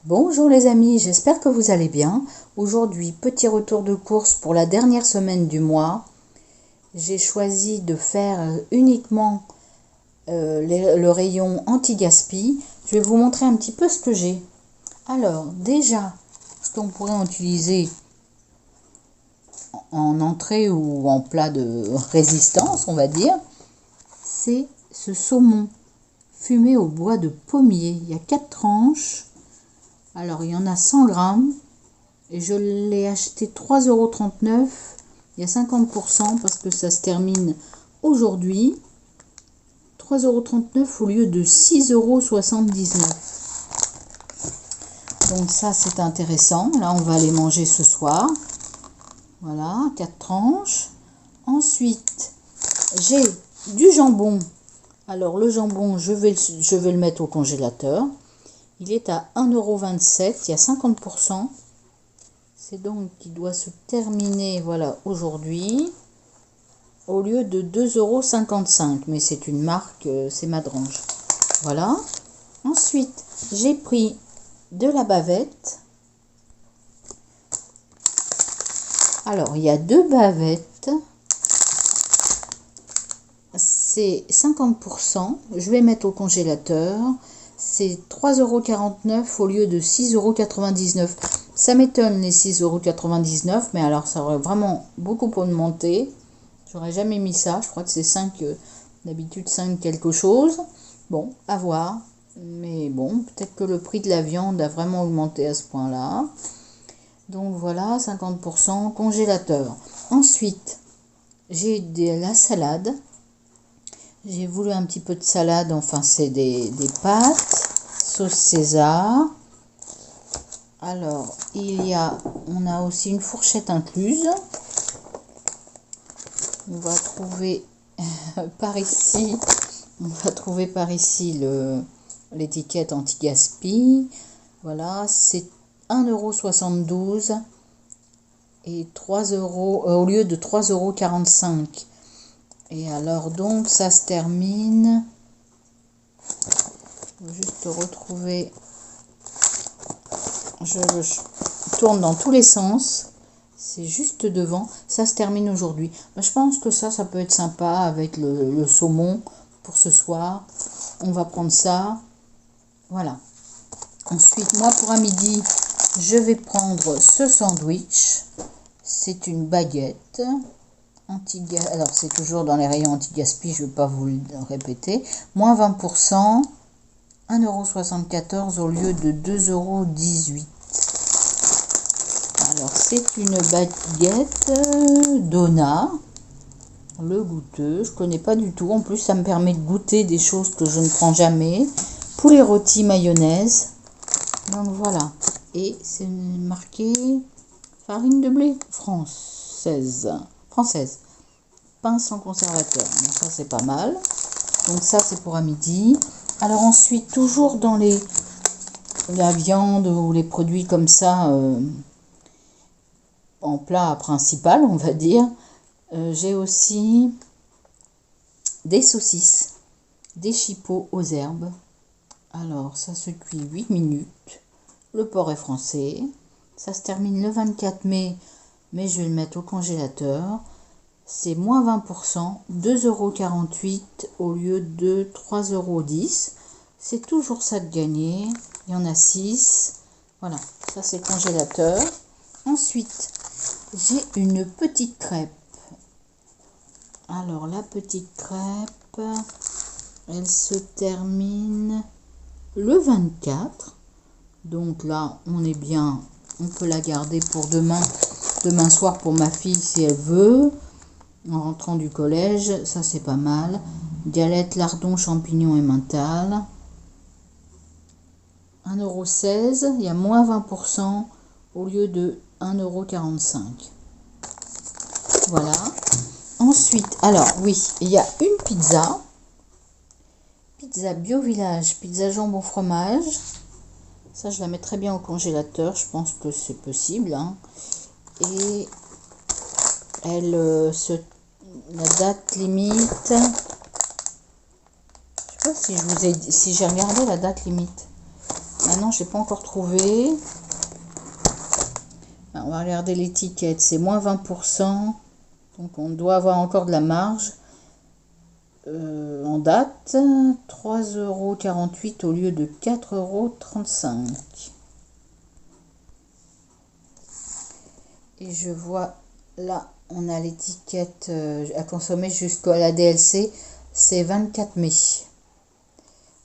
Bonjour les amis, j'espère que vous allez bien. Aujourd'hui, petit retour de course pour la dernière semaine du mois. J'ai choisi de faire uniquement le rayon anti-gaspi. Je vais vous montrer un petit peu ce que j'ai. Alors, déjà, ce qu'on pourrait utiliser en entrée ou en plat de résistance, on va dire, c'est ce saumon fumé au bois de pommier. Il y a 4 tranches. Alors, il y en a 100 grammes et je l'ai acheté 3,39 €. Il y a 50% parce que ça se termine aujourd'hui. 3,39 € au lieu de 6,79 €. Donc ça, c'est intéressant. Là, on va les manger ce soir. Voilà, 4 tranches. Ensuite, j'ai du jambon. Alors, le jambon, je vais le mettre au congélateur. Il est à 1,27 €, il y a 50%. C'est donc qui doit se terminer, voilà, aujourd'hui, au lieu de 2,55 €. Mais c'est une marque, c'est Madrange. Voilà. Ensuite, j'ai pris de la bavette. Alors, il y a 2 bavettes. C'est 50%. Je vais mettre au congélateur. C'est 3,49 € au lieu de 6,99 €. Ça m'étonne les 6,99 €, mais alors ça aurait vraiment beaucoup augmenté. J'aurais jamais mis ça. Je crois que c'est 5, d'habitude 5 quelque chose. Bon, à voir. Mais bon, peut-être que le prix de la viande a vraiment augmenté à ce point-là. Donc voilà, 50% congélateur. Ensuite, j'ai de la salade. J'ai voulu un petit peu de salade, enfin c'est des pâtes, sauce César. Alors, on a aussi une fourchette incluse. On va trouver par ici, l'étiquette anti-gaspi. Voilà, c'est 1,72 € et 3 € au lieu de 3,45 €. Et alors donc ça se termine. Je vais juste retrouver. Je tourne dans tous les sens. C'est juste devant. Ça se termine aujourd'hui. Je pense que ça peut être sympa avec le saumon pour ce soir. On va prendre ça. Voilà. Ensuite, moi pour un midi, je vais prendre ce sandwich. C'est une baguette. Alors c'est toujours dans les rayons anti-gaspi, je ne vais pas vous le répéter. Moins 20%, 1,74 € au lieu de 2,18 €. Alors c'est une baguette Donna, le goûteux, je ne connais pas du tout. En plus ça me permet de goûter des choses que je ne prends jamais. Poulet rôti mayonnaise. Donc voilà. Et c'est marqué farine de blé française. Pain sans conservateur. Donc ça c'est pas mal. Donc ça c'est pour à midi. Alors ensuite, toujours dans la viande ou les produits comme ça, en plat principal on va dire, j'ai aussi des saucisses, des chipots aux herbes. Alors ça se cuit 8 minutes. Le porc est français. Ça se termine le 24 mai, mais je vais le mettre au congélateur. C'est moins 20%, 2,48 € au lieu de 3,10 €. C'est toujours ça de gagner. Il y en a 6. Voilà, ça c'est congélateur. Ensuite, j'ai une petite crêpe. Alors la petite crêpe, elle se termine le 24. Donc là, on est bien. On peut la garder pour demain soir pour ma fille si elle veut. En rentrant du collège, ça c'est pas mal. Galette, lardon, champignons et mental. 1,16 €, il y a moins 20% au lieu de 1,45 €. Voilà. Ensuite, alors oui, il y a une pizza. Pizza Bio Village, pizza jambon fromage. Ça, je la mettrai bien au congélateur, je pense que c'est possible. Et la date limite, je sais pas si j'ai regardé la date limite. Ah non, je n'ai pas encore trouvé. Alors, on va regarder l'étiquette. C'est moins 20%. Donc, on doit avoir encore de la marge. En date, 3,48 € au lieu de 4,35 €. Et je vois là, on a l'étiquette à consommer jusqu'à la DLC, c'est 24 mai.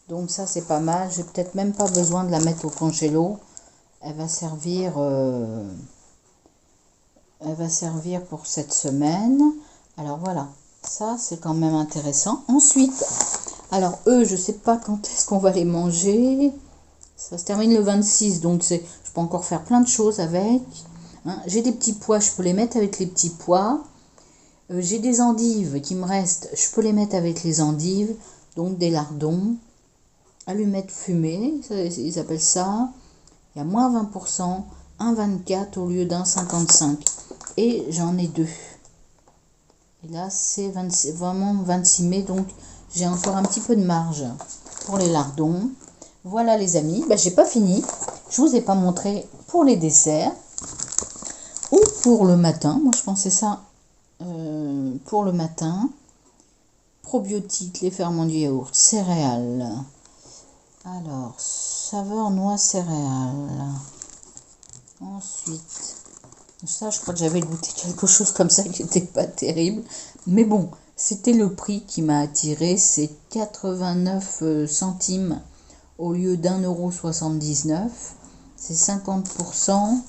Donc ça c'est pas mal, j'ai peut-être même pas besoin de la mettre au congélo. Elle va servir pour cette semaine. Alors voilà, ça c'est quand même intéressant. Ensuite, alors eux, je sais pas quand est-ce qu'on va les manger. Ça se termine le 26, donc je peux encore faire plein de choses avec. Hein, j'ai des petits pois, je peux les mettre avec les petits pois. J'ai des endives qui me restent, je peux les mettre avec les endives. Donc des lardons, allumettes fumées, ils appellent ça. Il y a moins 20%, 1,24 au lieu d'1,55. Et j'en ai deux. Et là, c'est vraiment 26 mai, donc j'ai encore un petit peu de marge pour les lardons. Voilà les amis, j'ai pas fini. Je vous ai pas montré pour les desserts. Ou pour le matin, moi je pensais ça pour le matin. Probiotiques, les ferments du yaourt, céréales. Alors, saveur noix céréales. Ensuite, ça je crois que j'avais goûté quelque chose comme ça qui n'était pas terrible. Mais bon, c'était le prix qui m'a attiré, c'est 89 centimes au lieu d'1,79 €. C'est 50%.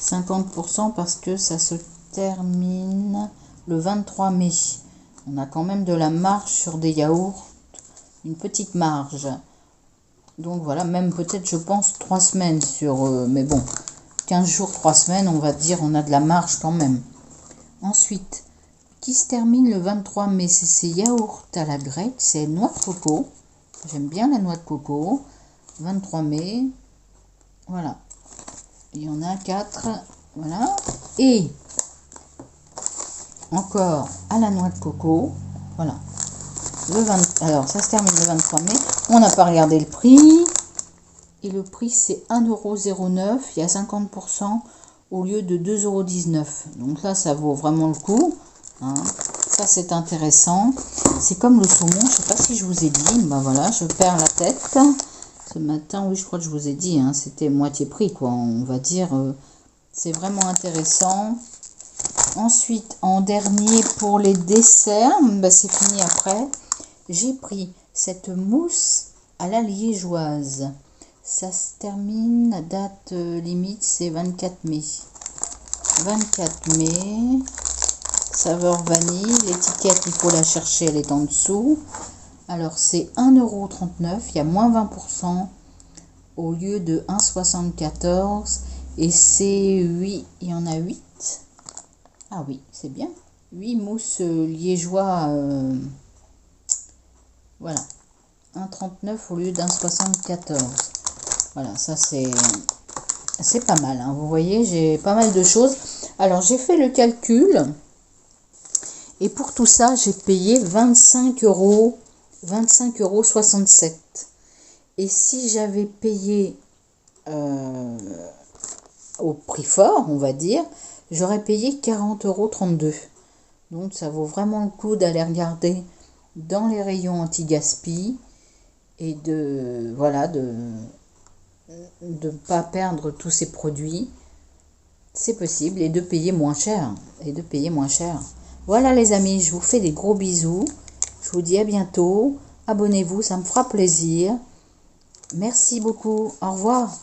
50% parce que ça se termine le 23 mai. On a quand même de la marge sur des yaourts, une petite marge. Donc voilà, même peut-être je pense 3 semaines sur... mais bon, 15 jours, 3 semaines, on va dire on a de la marge quand même. Ensuite, qui se termine le 23 mai, c'est ces yaourts à la grecque, c'est noix de coco. J'aime bien la noix de coco. 23 mai, voilà. Il y en a 4, voilà. Et encore à la noix de coco, voilà. Alors, ça se termine le 23 mai. On n'a pas regardé le prix. Et le prix, c'est 1,09 €. Il y a 50% au lieu de 2,19 €. Donc là, ça vaut vraiment le coup. Hein. Ça, c'est intéressant. C'est comme le saumon. Je ne sais pas si je vous ai dit. Voilà, je perds la tête. Ce matin, oui, je crois que je vous ai dit, hein, c'était moitié prix, quoi. On va dire, c'est vraiment intéressant. Ensuite, en dernier, pour les desserts, c'est fini après. J'ai pris cette mousse à la liégeoise. Ça se termine, la date limite, c'est 24 mai. 24 mai. Saveur vanille. L'étiquette, il faut la chercher, elle est en dessous. Alors, c'est 1,39 €, il y a moins 20% au lieu de 1,74 €. Et c'est 8, il y en a 8. Ah oui, c'est bien. 8 mousses liégeois. Voilà. 1,39 € au lieu d'1,74 €. Voilà, ça c'est pas mal. Hein. Vous voyez, j'ai pas mal de choses. Alors, j'ai fait le calcul. Et pour tout ça, j'ai payé 25,67 €. Et si j'avais payé au prix fort, on va dire, j'aurais payé 40,32 €. Donc ça vaut vraiment le coup d'aller regarder dans les rayons anti-gaspi et de ne pas perdre tous ces produits. C'est possible et de payer moins cher. Voilà les amis, je vous fais des gros bisous. Je vous dis à bientôt. Abonnez-vous, ça me fera plaisir. Merci beaucoup. Au revoir.